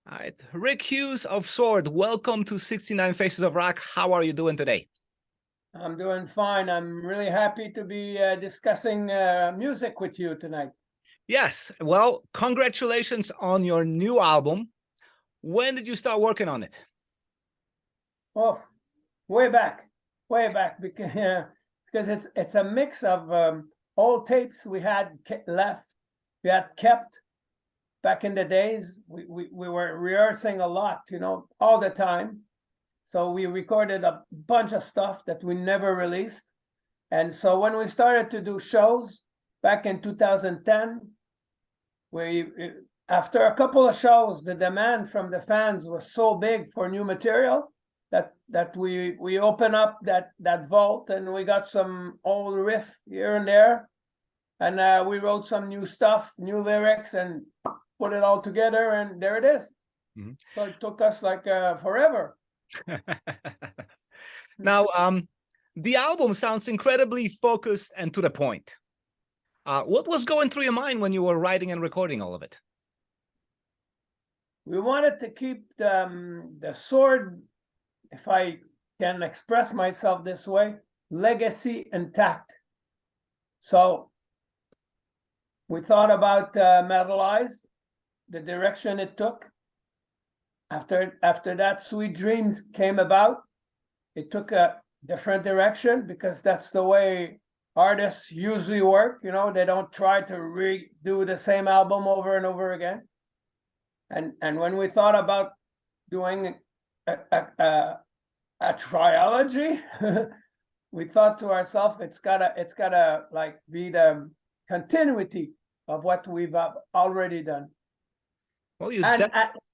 All right. Rick Hughes of Sword, welcome to 69 Faces of Rock. How are you doing today? I'm doing fine. I'm really happy to be discussing music with you tonight. Yes. Well, congratulations on your new album. When did you start working on it? Oh, way back, because it's a mix of old tapes we had left, we had kept back in the days. We were rehearsing a lot, all the time. So we recorded a bunch of stuff that we never released. And so when we started to do shows back in 2010, after a couple of shows, the demand from the fans was so big for new material that we opened up that vault, and we got some old riff here and there, and we wrote some new stuff, new lyrics, and put it all together, and there it is. Mm-hmm. So it took us like forever. Now, the album sounds incredibly focused and to the point. What was going through your mind when you were writing and recording all of it? We wanted to keep the Sword, if I can express myself this way, legacy intact. So we thought about Metalized, the direction it took. After that, Sweet Dreams came about. It took a different direction because that's the way artists usually work. They don't try to redo the same album over and over again. And when we thought about doing a trilogy, we thought to ourselves, it's gotta like be the continuity of what we've already done. Well,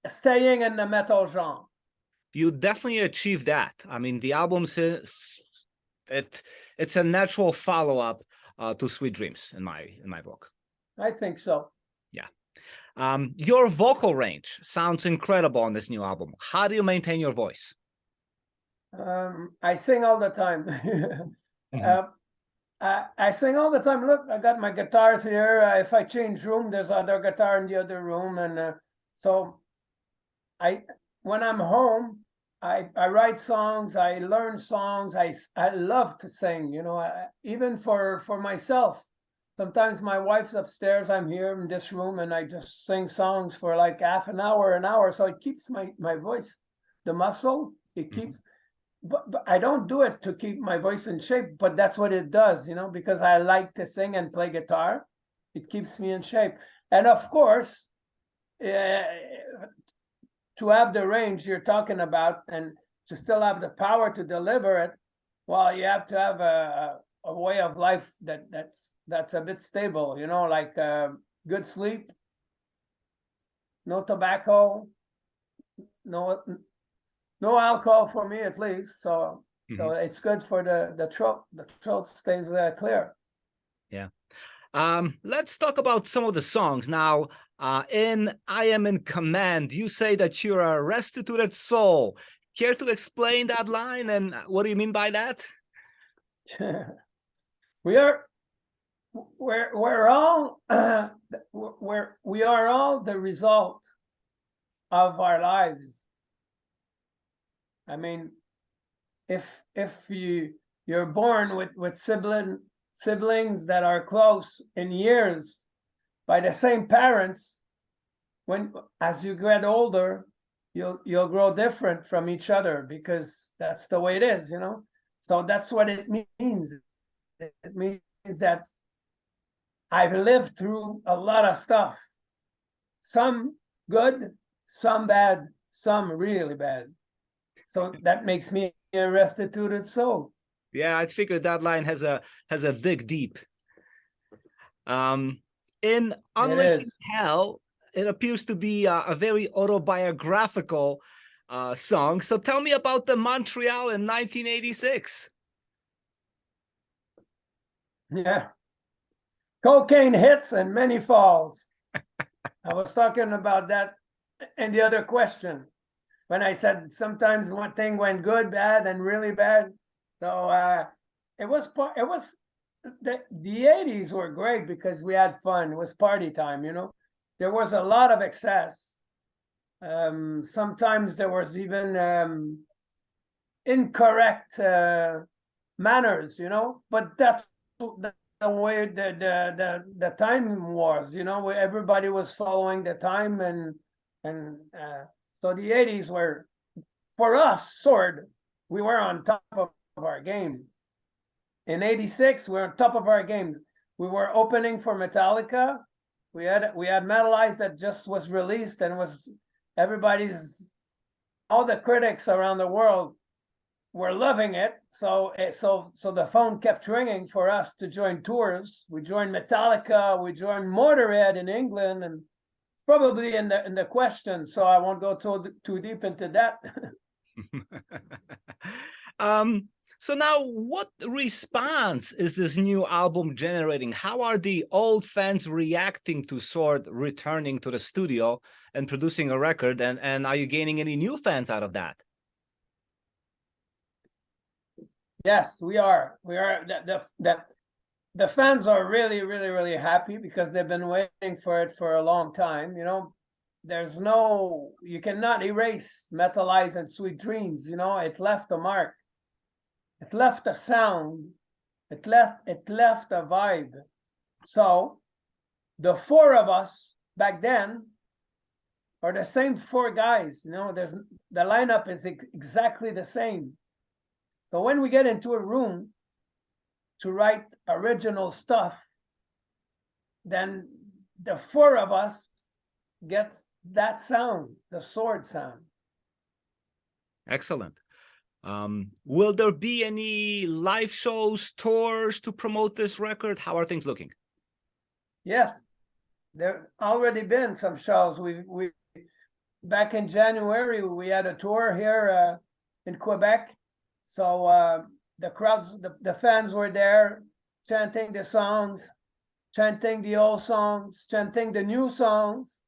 staying in the metal genre. You definitely achieved that. I mean, the album says it's a natural follow-up to Sweet Dreams in my book. I think so. Yeah. Your vocal range sounds incredible on this new album. How do you maintain your voice? I sing all the time. Mm-hmm. I sing all the time. Look, I got my guitars here. If I change room, there's other guitar in the other room, and so when I'm home, I write songs. I learn songs. I love to sing. Even for myself. Sometimes my wife's upstairs. I'm here in this room, and I just sing songs for like half an hour. So it keeps my voice, the muscle. It keeps. Mm-hmm. But I don't do it to keep my voice in shape, but that's what it does, because I like to sing and play guitar. It keeps me in shape. And of course, to have the range you're talking about and to still have the power to deliver it, well, you have to have a way of life that's a bit stable, like good sleep, no tobacco, no alcohol for me, at least. So it's good for the throat. The throat stays clear. Yeah. Let's talk about some of the songs now. In I Am in Command, you say that you're a restituted soul. Care to explain that line, and what do you mean by that? We are all the result of our lives. I mean, if you're born with siblings that are close in years by the same parents, as you get older, you'll grow different from each other because that's the way it is, So that's what it means. It means that I've lived through a lot of stuff. Some good, some bad, some really bad. So that makes me a restituted soul. Yeah, I figured that line has a dig deep. In Unleashing Hell, it appears to be a very autobiographical song. So tell me about the Montreal in 1986. Yeah. Cocaine hits and many falls. I was talking about that in the other question, when I said sometimes one thing went good, bad, and really bad. So it was the 80s were great because we had fun. It was party time, There was a lot of excess, Sometimes there was even incorrect manners, you know, but that's the way the time was, you know, everybody was following the time, and so the 80s were, for us, Sword, we were on top of our game. In 86, we were on top of our games. We were opening for Metallica. We had Metalized that just was released and was all the critics around the world were loving it. So the phone kept ringing for us to join tours. We joined Metallica, we joined Motorhead in England, and probably in the question, so I won't go too deep into that. So now, what response is this new album generating? How are the old fans reacting to Sword returning to the studio and producing a record? And are you gaining any new fans out of that? Yes, we are. We are. The fans are really, really, really happy because they've been waiting for it for a long time. You know, you cannot erase Metalized and Sweet Dreams. You know, it left a mark. It left a sound. It left a vibe. So the four of us back then are the same four guys. You know, the lineup is exactly the same. So when we get into a room to write original stuff, then the four of us get that sound, the Sword sound. Excellent. Will there be any live shows, tours to promote this record? How are things looking? Yes, there already been some shows. We back in January we had a tour here in Quebec. So the crowds, the fans were there chanting the songs, chanting the old songs, chanting the new songs.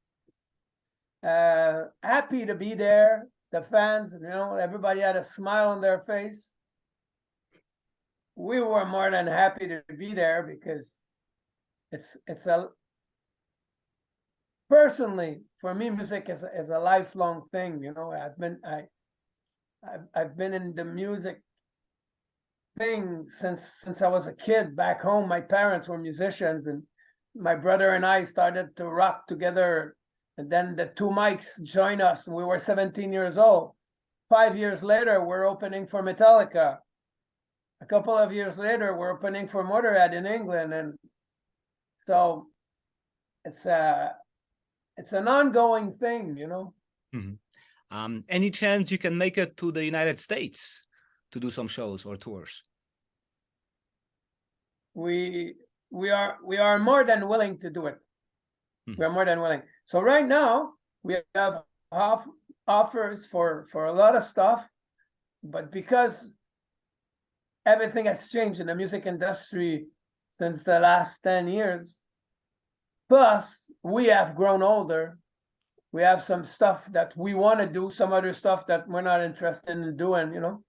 Happy to be there. The fans, you know, everybody had a smile on their face. We were more than happy to be there because it's a, personally, for me, music is a lifelong thing. You know, I've been in the music thing since I was a kid. Back home, my parents were musicians, and my brother and I started to rock together. And then the two mics joined us, and we were 17 years old. 5 years later, we're opening for Metallica. A couple of years later, we're opening for Motorhead in England. And so it's an ongoing thing, you know. Mm-hmm. Any chance you can make it to the United States to do some shows or tours? We are more than willing to do it. We are more than willing. So right now we have offers for a lot of stuff, but because everything has changed in the music industry since the last 10 years, plus we have grown older, we have some stuff that we want to do, some other stuff that we're not interested in doing, you know.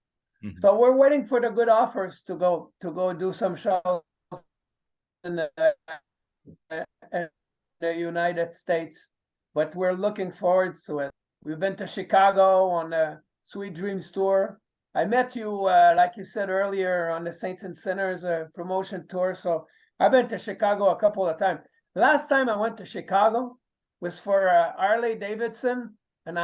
So we're waiting for the good offers to go do some shows in the United States, but we're looking forward to it. We've been to Chicago on the Sweet Dreams tour. I met you, like you said earlier, on the Saints and Sinners promotion tour. So I've been to Chicago a couple of times. Last time I went to Chicago was for Harley Davidson, and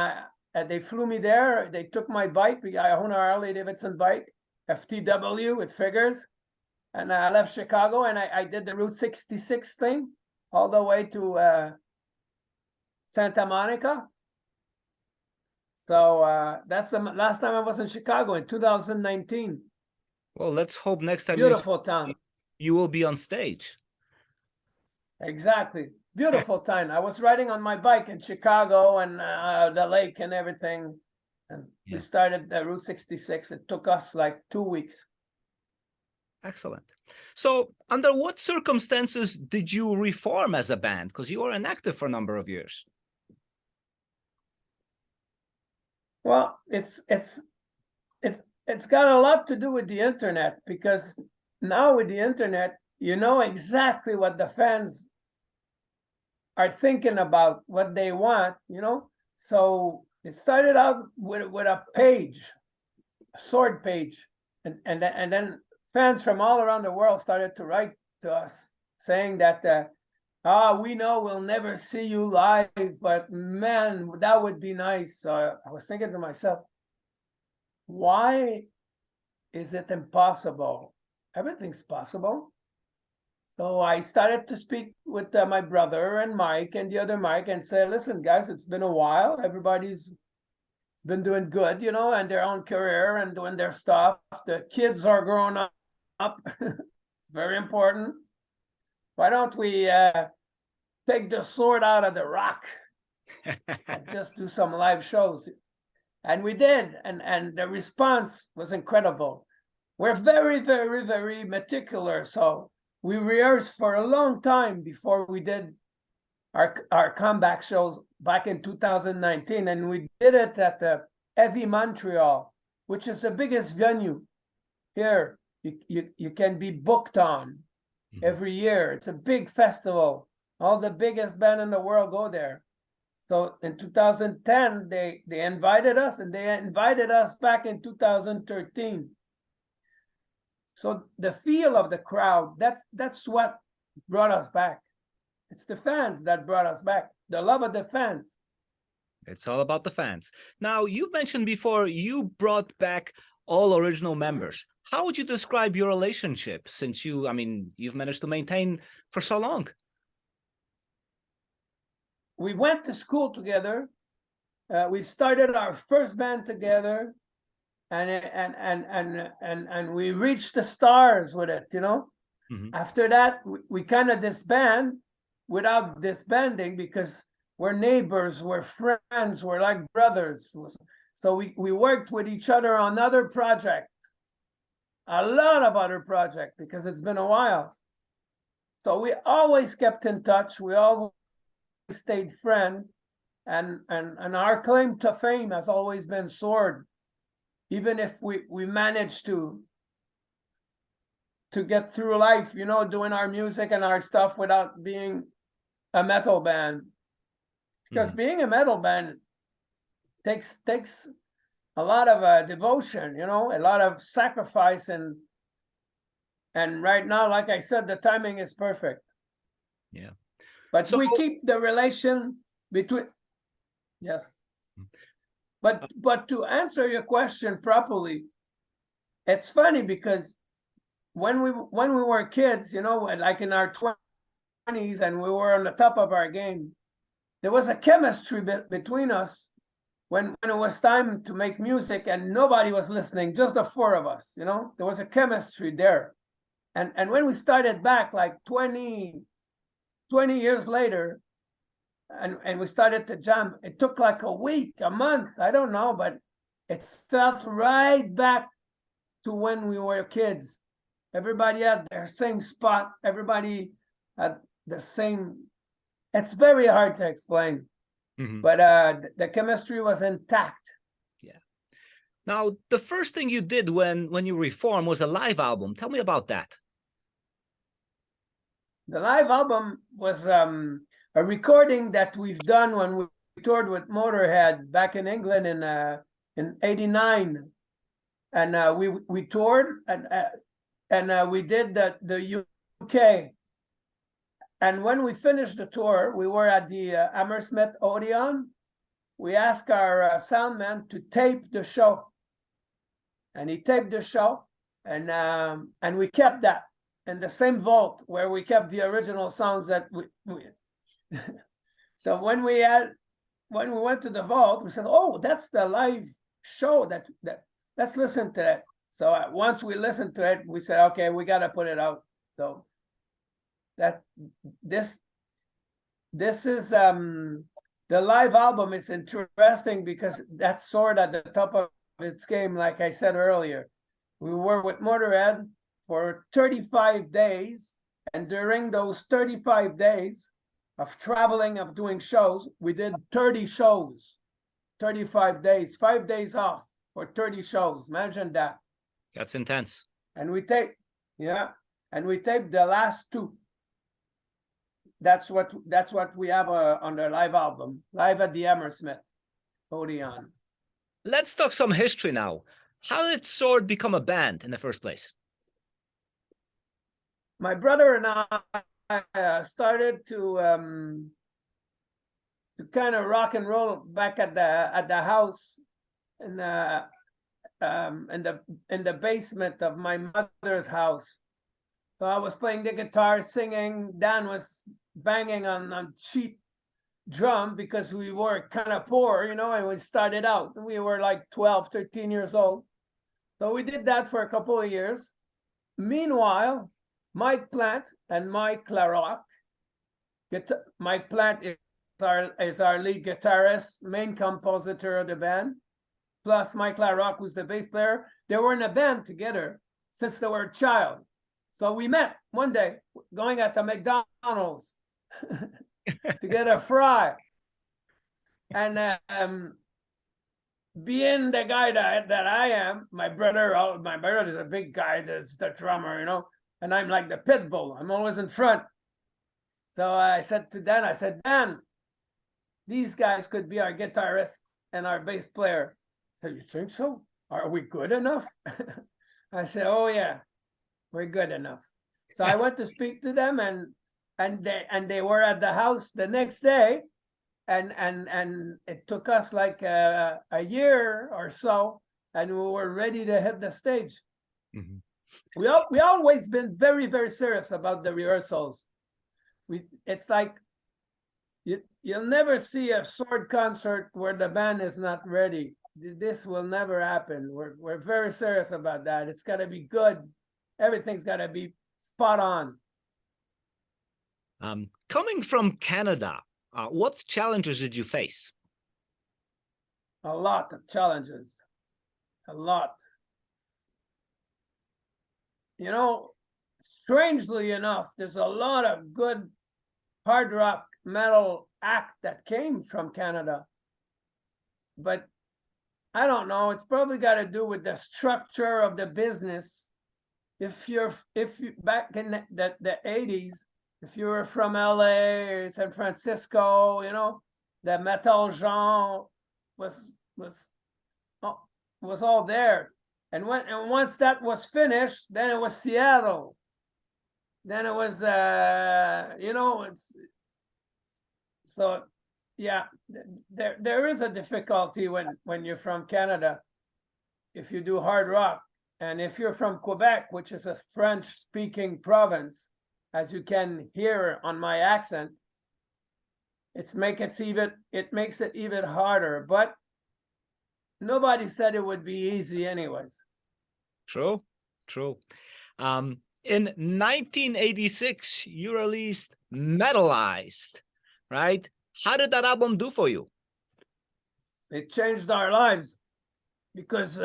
they flew me there. They took my bike. I own a Harley Davidson bike, FTW, it figures. And I left Chicago, and I did the Route 66 thing all the way to Santa Monica. So that's the last time I was in Chicago, in 2019. Well, let's hope next time beautiful town. You will be on stage. Exactly. Beautiful town. I was riding on my bike in Chicago and the lake and everything. And we started the Route 66. It took us like 2 weeks. Excellent. So under what circumstances did you reform as a band? Because you were inactive for a number of years. Well, it's got a lot to do with the internet, because now with the internet, you know exactly what the fans are thinking about, what they want, you know. So it started out with a page, a sword page, and then fans from all around the world started to write to us saying that we know we'll never see you live, but man, that would be nice. So I was thinking to myself, why is it impossible? Everything's possible. So I started to speak with my brother and Mike and the other Mike and say, listen, guys, it's been a while. Everybody's been doing good, you know, and their own career and doing their stuff. The kids are growing up. Very important. Why don't we take the sword out of the rock and just do some live shows? And we did, and the response was incredible. We're very, very, very meticulous. So we rehearsed for a long time before we did our comeback shows back in 2019. And we did it at the Heavy Montreal, which is the biggest venue here you can be booked on every year. It's a big festival. All the biggest band in the world go there. So in 2010, they invited us, and they invited us back in 2013. So the feel of the crowd, that's what brought us back. It's the fans that brought us back, the love of the fans. It's all about the fans. Now, you mentioned before you brought back all original members. How would you describe your relationship since you've managed to maintain for so long? We went to school together. We started our first band together, and we reached the stars with it, you know. After that, we kind of disband without disbanding because we're neighbors, we're friends, we're like brothers. So we worked with each other on other projects, a lot of other projects, because it's been a while. So we always kept in touch. We always stayed friends, and our claim to fame has always been Sword. Even if we managed to get through life, you know, doing our music and our stuff without being a metal band. Because being a metal band takes a lot of devotion, you know, a lot of sacrifice, and right now, like I said, the timing is perfect. Yeah. But so we keep the relation between, yes. But to answer your question properly, it's funny because when we were kids, you know, like in our 20s, and we were on the top of our game, there was a chemistry between us when it was time to make music and nobody was listening, just the four of us, you know, there was a chemistry there. And when we started back like 20 years later, and we started to jam, it took like a week, a month, I don't know, but it felt right back to when we were kids. Everybody had their same spot, everybody had the same. It's very hard to explain, but the chemistry was intact. Yeah. Now, the first thing you did when you reformed was a live album. Tell me about that. The live album was a recording that we've done when we toured with Motorhead back in England in '89, and we toured and we did the UK. And when we finished the tour, we were at the Hammersmith Odeon. We asked our sound man to tape the show, and he taped the show, and we kept that in the same vault where we kept the original songs that we So when we went to the vault, we said, "Oh, that's the live show. That let's listen to that." So once we listened to it, we said, "Okay, we got to put it out." So this is the live album is interesting because that's sort of at the top of its game. Like I said earlier, we were with Motorhead for 35 days, and during those 35 days of traveling, of doing shows, we did 30 shows, 35 days, 5 days off for 30 shows. Imagine that. That's intense. And we taped the last two. That's what we have on the live album, live at the Hammersmith. Odeon. Let's talk some history now. How did Sword become a band in the first place? My brother and I started to kind of rock and roll back at the house in the basement of my mother's house. So I was playing the guitar, singing. Dan was banging on cheap drum because we were kind of poor, you know, and we started out. We were like 12, 13 years old. So we did that for a couple of years. Meanwhile, Mike Plant and Mike Laroque, Mike Plant is our lead guitarist, main compositor of the band, plus Mike Laroque, who's the bass player. They were in a band together since they were a child. So we met one day going at the McDonald's to get a fry. And being the guy that I am, my brother is a big guy, that's the drummer, you know, and I'm like the pit bull. I'm always in front. So I said to Dan, Dan, these guys could be our guitarist and our bass player. So you think so? Are we good enough? I said, oh yeah, we're good enough. So I went to speak to them, and they were at the house the next day, and it took us like a year or so, and we were ready to hit the stage. Mm-hmm. We always been very, very serious about the rehearsals. It's like you'll never see a Sword concert where the band is not ready. This will never happen. We're very serious about that. It's got to be good. Everything's got to be spot on. Coming from Canada, what challenges did you face? A lot of challenges. A lot. You know, strangely enough, there's a lot of good hard rock metal act that came from Canada. But I don't know, it's probably got to do with the structure of the business. If you back in the 80s, if you were from LA or San Francisco, you know, the metal genre was all there. And once that was finished, then it was Seattle. Then it was you know, so yeah, there is a difficulty when you're from Canada if you do hard rock. And if you're from Quebec, which is a French-speaking province, as you can hear on my accent, it makes it even harder. But nobody said it would be easy anyways. True. In 1986, you released Metalized, right? How did that album do for you? It changed our lives because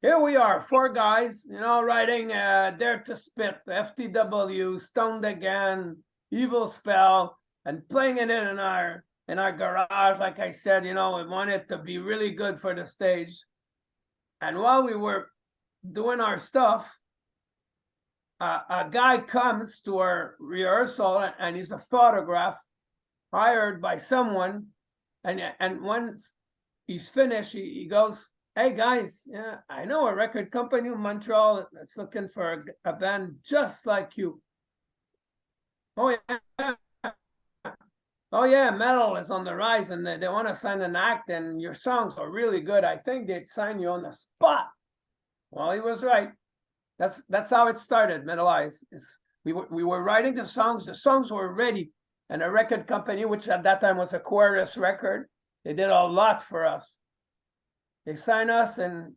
here we are, 4 guys, you know, writing Dare to Spit, FTW, Stoned Again, Evil Spell, and playing it in our garage. Like I said, you know, we wanted to be really good for the stage. And while we were doing our stuff, a guy comes to our rehearsal, and he's a photograph hired by someone. And once he's finished, he goes, hey guys, yeah, I know a record company in Montreal that's looking for a band just like you. Oh yeah, metal is on the rise, and they want to sign an act, and your songs are really good. I think they'd sign you on the spot. Well, he was right. That's how it started. Metalized. We were writing the songs were ready, and a record company, which at that time was Aquarius Record, they did a lot for us. They signed us, and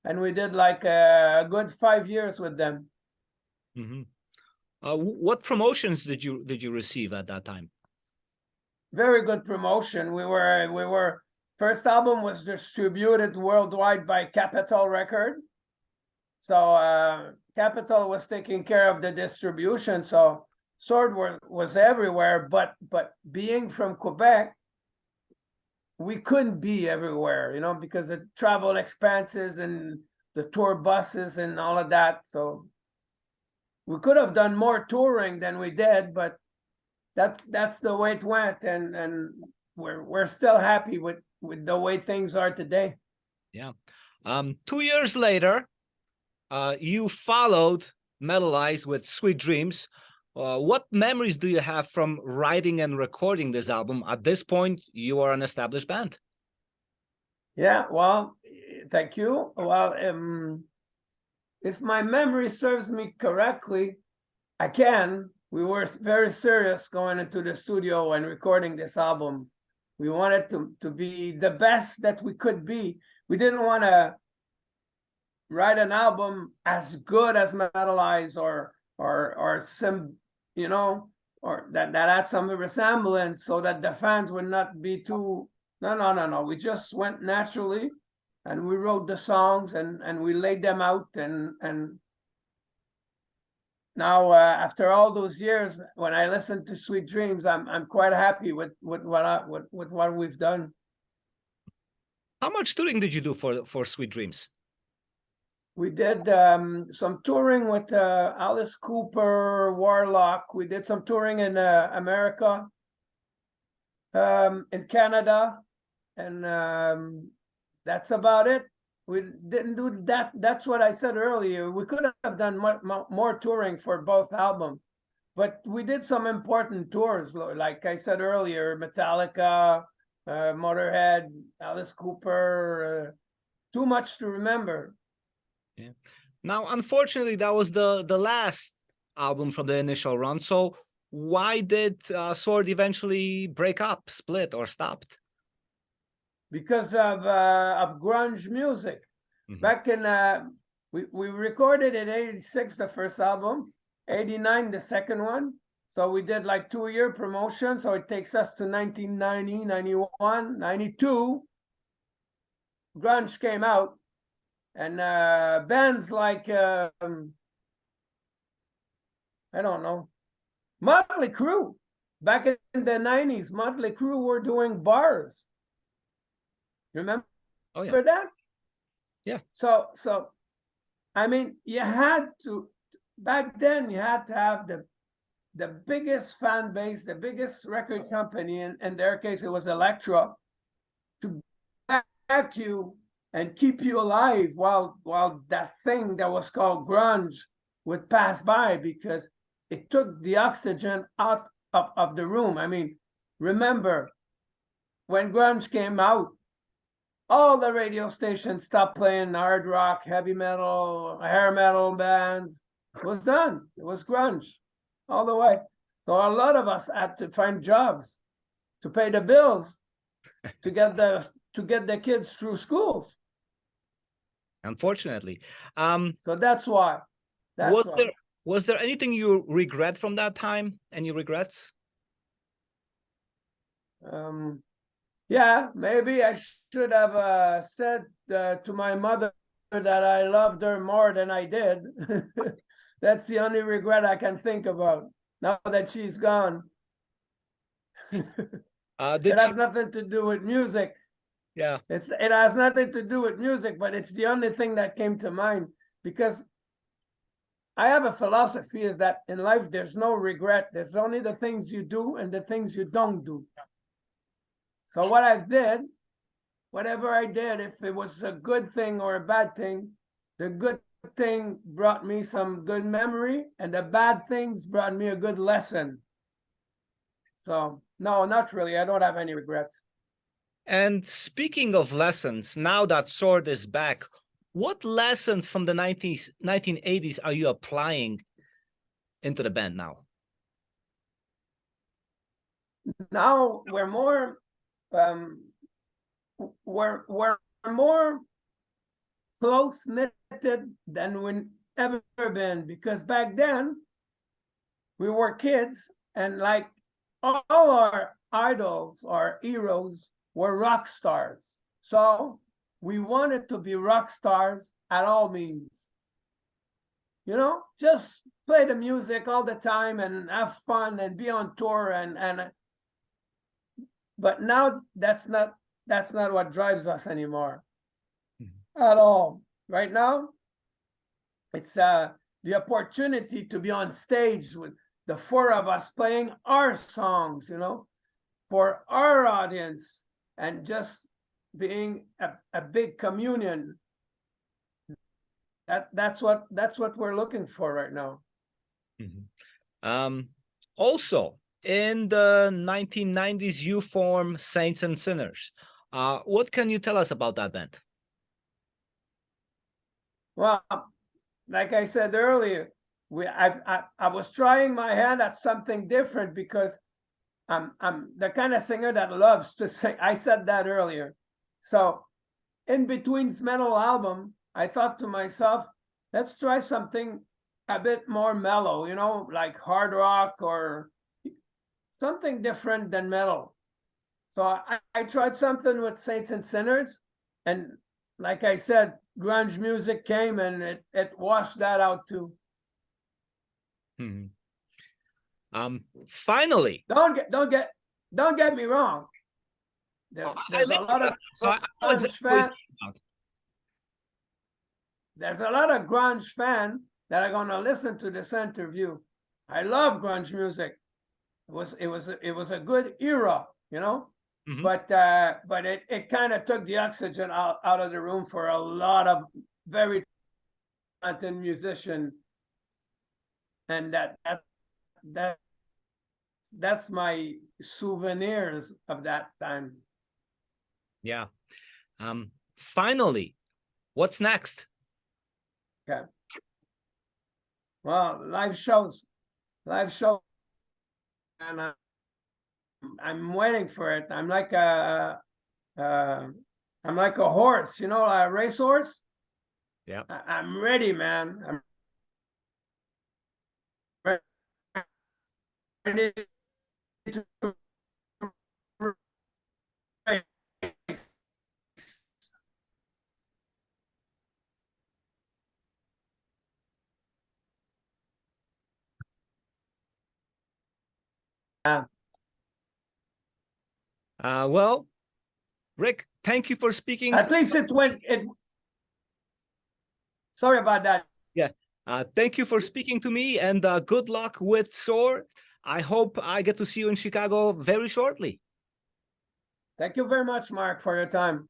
we did like a good 5 years with them. Mm-hmm. What promotions did you receive at that time? Very good promotion. We were first album was distributed worldwide by Capitol Record. So Capitol was taking care of the distribution. So Sword was everywhere, but being from Quebec, we couldn't be everywhere, you know, because of travel expenses and the tour buses and all of that. So we could have done more touring than we did, but that's the way it went. And we're still happy with the way things are today. Yeah. 2 years later, you followed Metalized with Sweet Dreams. What memories do you have from writing and recording this album? At this point, you are an established band. Yeah, well, thank you. Well, if my memory serves me correctly, we were very serious going into the studio and recording this album. We wanted to be the best that we could be. We didn't want to write an album as good as Metalized or some, you know, or that had some resemblance, so that the fans would not be too. No. We just went naturally, and we wrote the songs and we laid them out, and now after all those years, when I listen to Sweet Dreams, I'm quite happy with what we've done. How much touring did you do for Sweet Dreams? We did some touring with Alice Cooper, Warlock. We did some touring in America, in Canada, and that's about it. We didn't do that. That's what I said earlier. We could have done more touring for both albums, but we did some important tours. Like I said earlier, Metallica, Motorhead, Alice Cooper, too much to remember. Yeah. Now, unfortunately, that was the last album from the initial run. So why did Sword eventually break up, split, or stopped? Because of grunge music. Mm-hmm. Back in we recorded in '86 the first album, '89 the second one. So we did like 2-year promotion. So it takes us to 1990, 91, 92. Grunge came out, and bands like I don't know, Motley Crue. Back in the '90s, Motley Crue were doing bars. Remember that? Yeah. So I mean, you had to, back then, you had to have the biggest fan base, the biggest record company, in their case, it was Elektra, to back you and keep you alive while that thing that was called grunge would pass by, because it took the oxygen out of the room. I mean, remember, when grunge came out, all the radio stations stopped playing hard rock, heavy metal, hair metal bands. It was done. It was grunge all the way. So a lot of us had to find jobs to pay the bills, to get the kids through schools. Unfortunately. So that's why. Was there anything you regret from that time? Any regrets? Yeah, maybe I should have said to my mother that I loved her more than I did. That's the only regret I can think about now that she's gone. It has nothing to do with music. Yeah. It has nothing to do with music, but it's the only thing that came to mind, because I have a philosophy is that in life there's no regret. There's only the things you do and the things you don't do. So what I did, whatever I did, if it was a good thing or a bad thing, the good thing brought me some good memory, and the bad things brought me a good lesson. So no, not really. I don't have any regrets. And speaking of lessons, now that Sword is back, what lessons from the 1980s are you applying into the band now? Now we're more close knitted than we've ever been, because back then we were kids, and like all our idols, our heroes, were rock stars. So we wanted to be rock stars at all means. You know, just play the music all the time and have fun and be on tour and but now that's not what drives us anymore. At all. Right now, it's the opportunity to be on stage with the four of us playing our songs, you know, for our audience and just being a big communion. That's what we're looking for right now. Mm-hmm. Also, in the 1990s, you formed Saints and Sinners. What can you tell us about that band? Well, like I said earlier, I was trying my hand at something different because I'm the kind of singer that loves to sing. I said that earlier. So in between metal album, I thought to myself, let's try something a bit more mellow, you know, like hard rock or something different than metal. So I tried something with Saints and Sinners, and like I said, grunge music came and it washed that out too. Finally, don't get me wrong. There's a lot of grunge fans. There's a lot of grunge fans that are gonna listen to this interview. I love grunge music. It was a good era, you know. Mm-hmm. But it kind of took the oxygen out of the room for a lot of very talented musicians, and that's my souvenirs of that time. Yeah. Finally, what's next? Okay. Well, live shows, and I'm waiting for it. I'm like a horse, you know, a racehorse. Yeah. I'm ready, man. I'm ready to race. Well, Rick, thank you for speaking. At least it went. Sorry about that. Yeah. Thank you for speaking to me, and good luck with SOAR. I hope I get to see you in Chicago very shortly. Thank you very much, Mark, for your time.